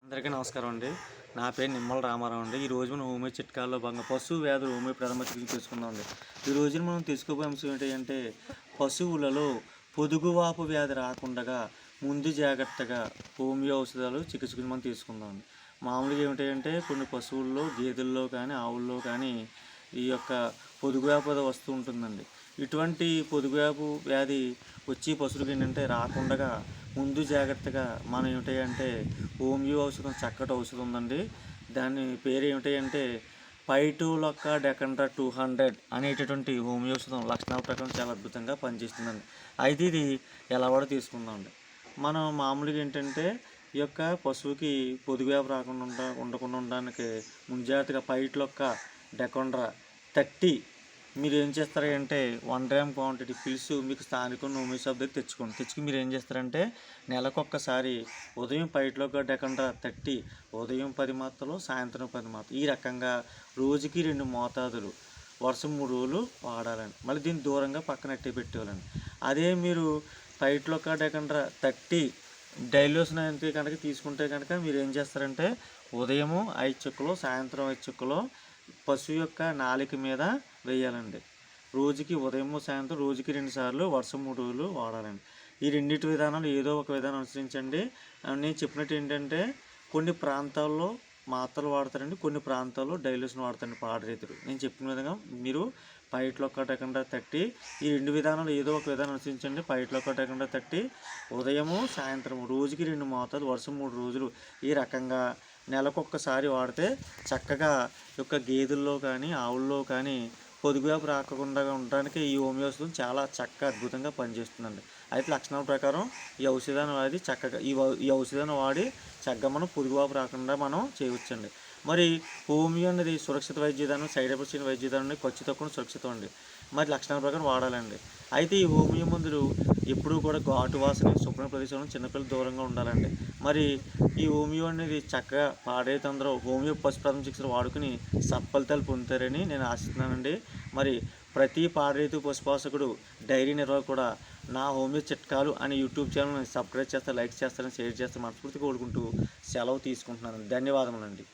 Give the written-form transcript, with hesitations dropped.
అందరికీ నమస్కారం అండి. నా పేరు నిమ్మల రామారావు అండి. ఈరోజు మనం హోమియో చిట్కాల్లో భాగంగా పశువు వ్యాధులు హోమియో ప్రథమ చికిత్స తెలుసుకుందాం అండి. ఈ రోజున మనం తెలుసుకోబోయే అంశం ఏంటంటే పశువులలో పొదుగువాపు వ్యాధి రాకుండా ముందు జాగ్రత్తగా హోమియో ఔషధాలు చికిత్స గురించి మనం తీసుకుందాం అండి. మామూలుగా ఏమిటంటే కొన్ని పశువుల్లో గేదెల్లో కానీ ఆవుల్లో కానీ ఈ యొక్క పొదుగువాపు వస్తూ ఉంటుందండి. ఇటువంటి పొదుగువాపు వ్యాధి వచ్చి పశువులకి ఏంటంటే రాకుండా ముందు జాగ్రత్తగా మనం ఏమిటంటే హోమియో ఔషధం చక్కటి ఔషధం ఉందండి. దాని పేరు ఏమిటంటే పైటూలొక్క డెకండ్రా 200 అనేటటువంటి హోమియో ఔషధం లక్షణాల ప్రకారం చాలా అద్భుతంగా పనిచేస్తుందండి. అయితే ఇది ఎలా కూడా తీసుకుందామండి. మనం మామూలుగా ఏంటంటే ఈ యొక్క పశువుకి పొదుగువ్యాధి రాకుండా ఉండకుండా ఉండడానికి ముందు జాగ్రత్తగా పైటూలొక్క డెకండ్రా 30 మీరు ఏం చేస్తారంటే 1 గ్రామ్ క్వాంటిటీ పిలుసు మీకు స్థానిక హోమియో షాప్ దగ్గర తెచ్చుకుని మీరు ఏం చేస్తారంటే నెలకొక్కసారి ఉదయం పైటూలొక్క డెకండ్రా 30 ఉదయం 10 మాత్రలు సాయంత్రం 10 మాత్రలు ఈ రకంగా రోజుకి 2 మోతాదులు వరుస 3 రోజులు వాడాలండి. మళ్ళీ దీన్ని దూరంగా పక్కన అట్టే పెట్టేవాళ్ళండి. అదే మీరు పైటూలొక్క డెకండ్రా 30 డైల్యూషన్ అయితే కనుక తీసుకుంటే కనుక మీరు ఏం చేస్తారంటే ఉదయము 5 చుక్కలు సాయంత్రం 5 చుక్కలు పశువు యొక్క నాలుక మీద వేయాలండి. రోజుకి ఉదయం సాయంత్రం రోజుకి 2 సార్లు వరుస 3 రోజులు వాడాలండి. ఈ రెండింటి విధానాలు ఏదో ఒక విధానం అనుసరించండి. నేను చెప్పినట్టు ఏంటంటే కొన్ని ప్రాంతాల్లో మాత్రలు వాడతారండి, కొన్ని ప్రాంతాల్లో డైల్యూషన్ వాడతారండి పాడి రైతులు. నేను చెప్పిన విధంగా మీరు పైటూలొక్క డెకండ్రా 30 ఈ 2 విధానాలు ఏదో ఒక విధానం అనుసరించండి. పైటూలొక్క డెకండ్రా 30 ఉదయము సాయంత్రం రోజుకి 2 మోతాదు వరుస 3 రోజులు ఈ రకంగా నెలకొక్కసారి వాడితే చక్కగా యొక్క గేదెల్లో కానీ ఆవుల్లో కానీ పొదుగువ్యాధి రాకుండా ఉండడానికి ఈ హోమియో ఔషధం చాలా చక్కగా అద్భుతంగా పనిచేస్తుందండి. అయితే లక్షణాల ప్రకారం ఈ ఔషధాన్ని వాడి చక్కగా ఈ ఔషధాన్ని వాడి చక్కగా మనం పొదుగువ్యాధి రాకుండా మనం చేయవచ్చండి. మరి హోమియో అనేది సురక్షిత వైద్య విధానం, సైడ్ ఎఫెక్ట్స్ లేని వైద్య విధానం, ఖర్చు తక్కువ సురక్షితం అండి. మరి లక్షణాల ప్రకారం వాడాలండి. అయితే ఈ హోమియో మందులు ఎప్పుడూ కూడా ఘాటు వాసన శుభ్రమైన ప్రదేశంలో చిన్నపిల్లలు దూరంగా ఉండాలండి. మరి ఈ హోమియో అనేది చక్కగా పాడైతే హోమియో పశు ప్రథమ చికిత్సలు వాడుకుని సత్ఫలితాలు పొందుతారని నేను ఆశిస్తున్నానండి. మరి ప్రతి పాడరైతు పశుపోషకుడు డైరీ నిర్వాహకుడు కూడా నా హోమియో చిట్కాలు అనే యూట్యూబ్ ఛానల్ని సబ్స్క్రైబ్ చేస్తారు, లైక్ చేస్తారని, షేర్ చేస్తారు మనస్ఫూర్తిగా కోరుకుంటూ సెలవు తీసుకుంటున్నాను. ధన్యవాదములండి.